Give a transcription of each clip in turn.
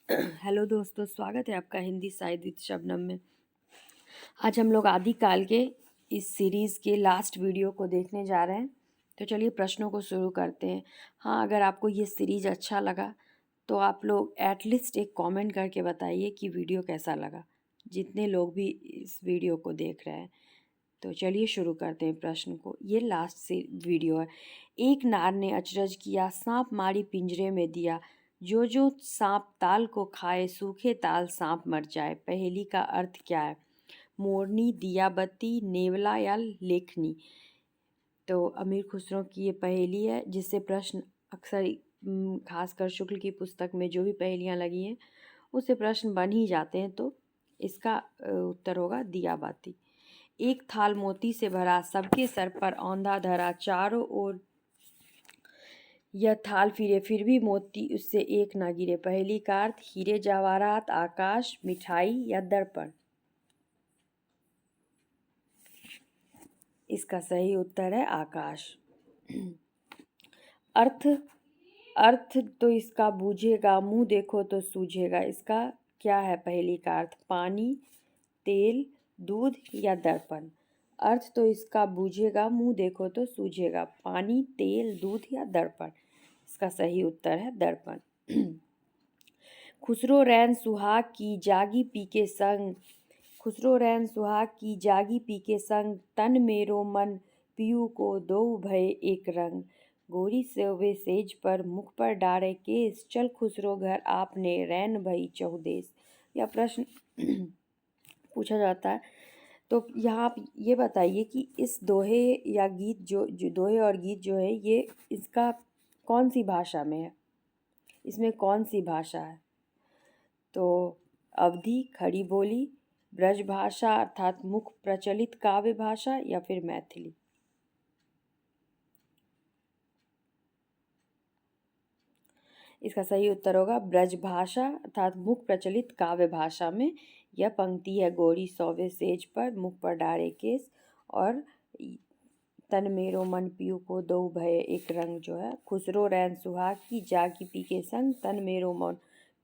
Hello दोस्तों, स्वागत है आपका हिंदी साहित्य विद शबनम में। आज हम लोग आदिकाल के इस सीरीज़ के लास्ट वीडियो को देखने जा रहे हैं। तो चलिए प्रश्नों को शुरू करते हैं। हाँ, अगर आपको ये सीरीज़ अच्छा लगा तो आप लोग एटलीस्ट एक कमेंट करके बताइए कि वीडियो कैसा लगा, जितने लोग भी इस वीडियो को देख रहे हैं। तो चलिए शुरू करते हैं प्रश्न को। ये लास्ट से वीडियो है। एक नार ने अचरज किया, सांप मारी पिंजरे में दिया, जो जो सांप ताल को खाए, सूखे ताल सांप मर जाए। पहेली का अर्थ क्या है? मोरनी, दिया बत्ती, नेवला या लेखनी। तो अमीर खुसरो की ये पहेली है, जिससे प्रश्न अक्सर खासकर शुक्ल की पुस्तक में जो भी पहेलियाँ लगी हैं उससे प्रश्न बन ही जाते हैं। तो इसका उत्तर होगा दिया बाती। एक थाल मोती से भरा, सबके सर पर औंधा धरा, चारों ओर यह थाल फिरे फिर भी मोती उससे एक ना गिरे। पहेली का अर्थ हीरे जवाहरात, आकाश, मिठाई या दर्पण। इसका सही उत्तर है आकाश। अर्थ अर्थ तो इसका बूझेगा, मुंह देखो तो सूझेगा। इसका क्या है पहेली का अर्थ? पानी, तेल, दूध या दर्पण। अर्थ तो इसका बूझेगा, मुंह देखो तो सूझेगा। पानी, तेल, दूध या दर्पण। इसका सही उत्तर है दर्पण। खुसरो रैन सुहाग की, जागी पी के संग। खुसरो रैन सुहाग की, जागी पी के संग। तन मेरो मन पियू को, दो भय एक रंग। गोरी सोवे सेज पर, मुख पर डारे केस। चल खुसरो घर आपने, रैन भई चहुदेस। यह प्रश्न पूछा जाता है। तो यहाँ आप ये बताइए कि इस दोहे या गीत जो दोहे और गीत जो है, ये इसका कौन सी भाषा में है? इसमें कौन सी भाषा है? तो अवधी, खड़ी बोली, ब्रज भाषा अर्थात मुख प्रचलित काव्य भाषा या फिर मैथिली। इसका सही उत्तर होगा ब्रज भाषा अर्थात मुख प्रचलित काव्य भाषा में यह पंक्ति है। गोरी सौवे सेज पर, मुख पर डारे केस, और तन मेरो मन पियू को, दो भय एक रंग जो है। खुसरो रैन सुहाग की, जागी पी के संग। तन मेरो मन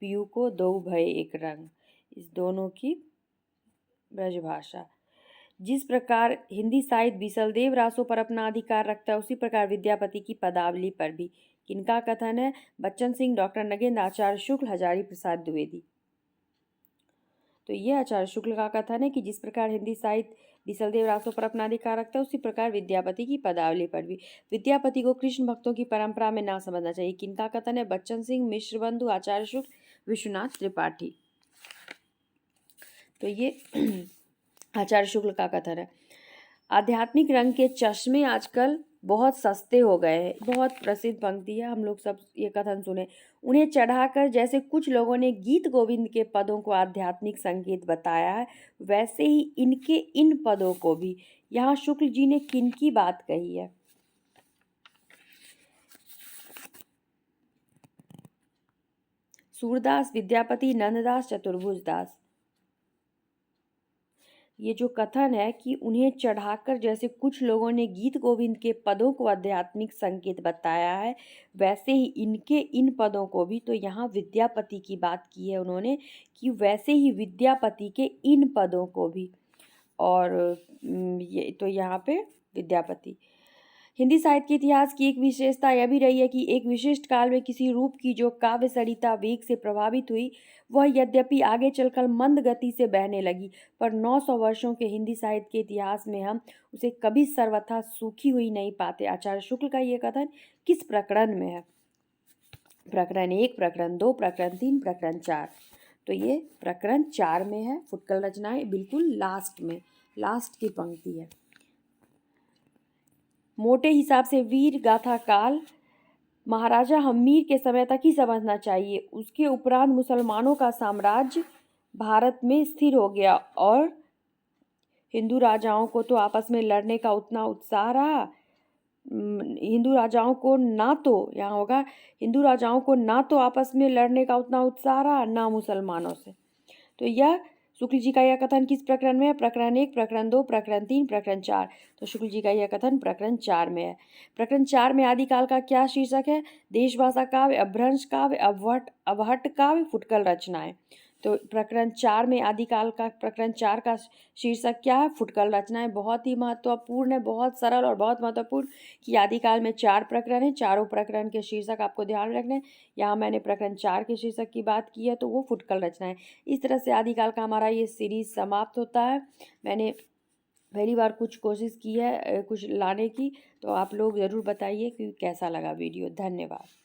पियू को, दो भय एक रंग। इस दोनों की ब्रजभाषा। जिस प्रकार हिंदी साहित्य बीसलदेव रासों पर अपना अधिकार रखता है, उसी प्रकार विद्यापति की पदावली पर भी। किनका कथन है? बच्चन सिंह, डॉक्टर नगेंद्र, आचार्य शुक्ल, हजारी प्रसाद द्विवेदी। तो ये आचार्य शुक्ल का कथन है कि जिस प्रकार हिंदी साहित्य बीसलदेव रासों पर अपना अधिकार रखता है, उसी प्रकार विद्यापति की पदावली पर भी। विद्यापति को कृष्ण भक्तों की परंपरा में ना समझना चाहिए। किनका कथन है? बच्चन सिंह, मिश्र बंधु, आचार्य शुक्ल, विश्वनाथ त्रिपाठी। तो ये आचार्य शुक्ल का कथन है। आध्यात्मिक रंग के चश्मे आजकल बहुत सस्ते हो गए हैं। बहुत प्रसिद्ध पंक्ति है, हम लोग सब ये कथन सुने। उन्हें चढ़ाकर जैसे कुछ लोगों ने गीत गोविंद के पदों को आध्यात्मिक संकेत बताया है, वैसे ही इनके इन पदों को भी। यहाँ शुक्ल जी ने किनकी बात कही है? सूरदास, विद्यापति, नंददास, चतुर्भुज दास। ये जो कथन है कि उन्हें चढ़ाकर जैसे कुछ लोगों ने गीत गोविंद के पदों को आध्यात्मिक संकेत बताया है, वैसे ही इनके इन पदों को भी। तो यहाँ विद्यापति की बात की है उन्होंने कि वैसे ही विद्यापति के इन पदों को भी। और ये तो यहाँ पे विद्यापति। हिंदी साहित्य के इतिहास की एक विशेषता यह भी रही है कि एक विशिष्ट काल में किसी रूप की जो काव्य सरिता वेग से प्रभावित हुई, वह यद्यपि आगे चलकर मंद गति से बहने लगी, पर 900 वर्षों के हिंदी साहित्य के इतिहास में हम उसे कभी सर्वथा सूखी हुई नहीं पाते। आचार्य शुक्ल का ये कथन किस प्रकरण में है? प्रकरण 1, प्रकरण 2, प्रकरण 3, प्रकरण 4। तो ये प्रकरण 4 में है। फुटकल रचनाएं बिल्कुल लास्ट में, लास्ट की पंक्ति है। मोटे हिसाब से वीर गाथा काल महाराजा हम्मीर के समय तक ही समझना चाहिए। उसके उपरांत मुसलमानों का साम्राज्य भारत में स्थिर हो गया और हिंदू राजाओं को तो आपस में लड़ने का उतना उत्साह रहा। हिंदू राजाओं को ना तो यहाँ होगा, हिंदू राजाओं को ना तो आपस में लड़ने का उतना उत्साह रहा, ना मुसलमानों से। तो यह शुक्ल जी का यह कथन किस प्रकरण में है? प्रकरण 1, प्रकरण 2, प्रकरण 3, प्रकरण 4। तो शुक्ल जी का यह कथन प्रकरण 4 में है। प्रकरण 4 में आदिकाल का क्या शीर्षक है? देशभाषा काव्य, अपभ्रंश काव्य, अवहट्ठ काव्य, फुटकल रचनाएं। तो प्रकरण 4 में आदिकाल का प्रकरण 4 का शीर्षक क्या है? फुटकल रचनाएं। बहुत ही महत्वपूर्ण है, बहुत सरल और बहुत महत्वपूर्ण कि आदिकाल में 4 प्रकरण हैं। चारों प्रकरण के शीर्षक आपको ध्यान रखने हैं। यहाँ मैंने प्रकरण 4 के शीर्षक की बात की है, तो वो फुटकल रचनाएं। इस तरह से आदिकाल का हमारा ये सीरीज समाप्त होता है। मैंने पहली बार कुछ कोशिश की है कुछ लाने की, तो आप लोग ज़रूर बताइए कि कैसा लगा वीडियो। धन्यवाद।